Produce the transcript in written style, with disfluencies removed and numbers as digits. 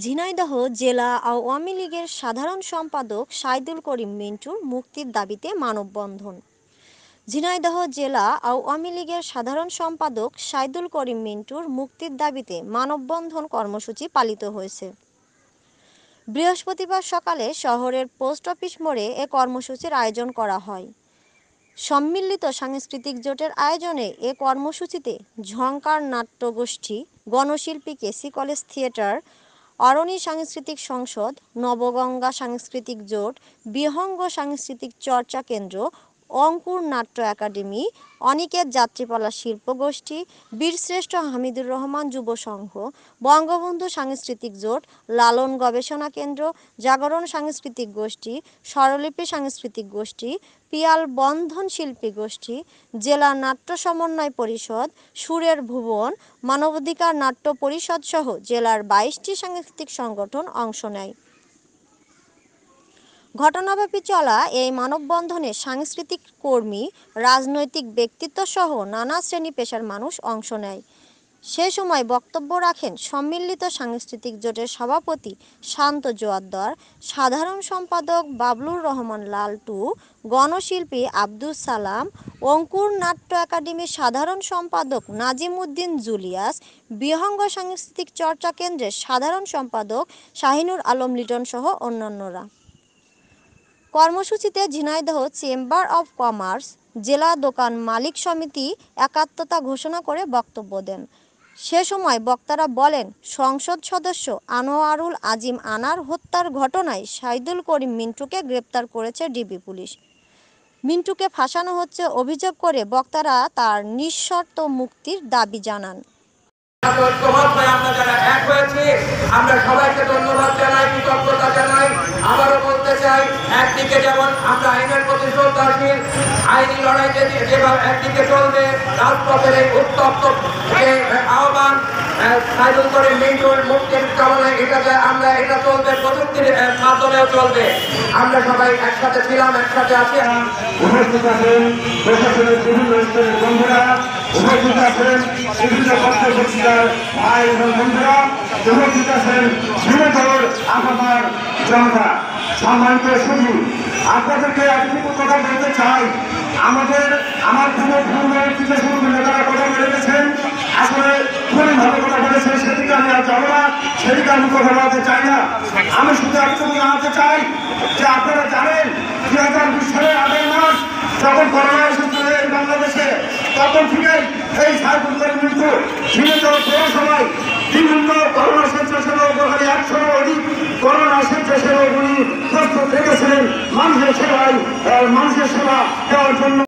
ঝিনাইদহ জেলা আওয়ামী লীগের সাধারণ সম্পাদক সাইদুল করিম মিন্টুর মুক্তির দাবিতে মানববন্ধন। ঝিনাইদহ জেলা আওয়ামী লীগের সাধারণ সম্পাদক সাইদুল করিম মিন্টুর মুক্তির দাবিতে মানববন্ধন কর্মসূচি পালিত হয়েছে। বৃহস্পতিবার সকালে শহরের পোস্ট অফিস মোড়ে এ কর্মসূচির আয়োজন করা হয়। সম্মিলিত সাংস্কৃতিক জোটের আয়োজনে এ কর্মসূচিতে ঝংকার নাট্যগোষ্ঠী, গণশিল্পী কেসি কলেজ থিয়েটার, অরণি সাংস্কৃতিক সংসদ, নবগঙ্গা সাংস্কৃতিক জোট, বিহঙ্গ সাংস্কৃতিক চর্চা কেন্দ্র, অঙ্কুর নাট্য একাডেমি, অনিকেত যাত্রীপালা শিল্পগোষ্ঠী, বীরশ্রেষ্ঠ হামিদুর রহমান যুব সংঘ, বঙ্গবন্ধু সাংস্কৃতিক জোট, লালন গবেষণা কেন্দ্র, জাগরণ সাংস্কৃতিক গোষ্ঠী, স্বরলিপি সাংস্কৃতিক গোষ্ঠী, পিয়াল বন্ধন শিল্পী গোষ্ঠী, জেলা নাট্য সমন্বয় পরিষদ, সুরের ভুবন, মানবাধিকার নাট্য পরিষদ সহ জেলার 22টি সাংস্কৃতিক সংগঠন অংশ নেয়। ঘটনাব্যাপী চলা এই মানববন্ধনে সাংস্কৃতিক কর্মী, রাজনৈতিক ব্যক্তিত্ব সহ নানা শ্রেণী পেশার মানুষ অংশ নেয়। সে সময় বক্তব্য রাখেন সম্মিলিত সাংস্কৃতিক জোটের সভাপতি শান্ত জোয়াদ্দার, সাধারণ সম্পাদক বাবলুর রহমান লালটু, গণশিল্পী আব্দুল সালাম, অঙ্কুর নাট্য একাডেমির সাধারণ সম্পাদক নাজিম উদ্দিন জুলিয়াস, বিহঙ্গ সাংস্কৃতিক চর্চা কেন্দ্রের সাধারণ সম্পাদক শাহিনুর আলম লিটন সহ অন্যান্যরা। কর্মসূচিতে ঝিনাইদহ চেম্বার অব কমার্স, জেলা দোকান মালিক সমিতি একাত্মতা ঘোষণা করে বক্তব্য দেন। সে সময় বক্তারা বলেন, সংসদ সদস্য আনোয়ারুল আজিম আনার হত্যার ঘটনায় সাইদুল করিম মিন্টুকে গ্রেপ্তার করেছে ডিবি পুলিশ। মিন্টুকে ফাঁসানো হচ্ছে অভিযোগ করে বক্তারা তার নিঃশর্ত মুক্তির দাবি জানান। আমরা যারা এক হয়েছি, আমরা সবাইকে ধন্যবাদ জানাই, কৃতজ্ঞতা জানাই। আবারও বলতে চাই, একদিকে যেমন আমরা আইনের প্রতি শ্রদ্ধাশীল, আইনি লড়াইতে যেভাবে একদিকে চলবে, রাজপথের এই উত্তপ্ত আহ্বান সাইদুল করিম মিন্টুর মুক্তির কামনায় আমরা এটা চলবে, প্রযুক্তির মাধ্যমেও চলবে। আমরা সবাই একসাথে ছিলাম, একসাথে আছি। উপস্থিত আছেন প্রশাসনের বিভিন্ন স্তরের বন্ধুরা, উপস্থিত আছেন বিভিন্ন পত্রপত্রিকার ভাই এবং বন্ধুরা, উপস্থিত আছেন ঝিনাইদহের আপামার জনতা। সম্মানিত সুধী, আপনাদেরকে একটি কথা বলতে চাই। আমার পূর্ব নেতারা কথা বলে গেছেন, আসলে খুবই ভালো কথা বলেছেন, সেদিকে আমি আর যাবো না, সেদিকে আমি কথা বলতে চাই না। আমি শুধু একটু জানাতে চাই যে আপনারা জানেন 2020 সালের 8 মাস যখন করোনা এসেছিল এই বাংলাদেশে, তখন থেকেই এই সাইদুল করিম মিন্টু ঝিনাইদহ পৌরসভায় বিভিন্ন করোনা স্বেচ্ছাসেবক 100-এর অধিক করোনা স্বেচ্ছাসেবক উনি প্রস্তুত রেখেছিলেন মানুষের সেবা দেওয়ার জন্য।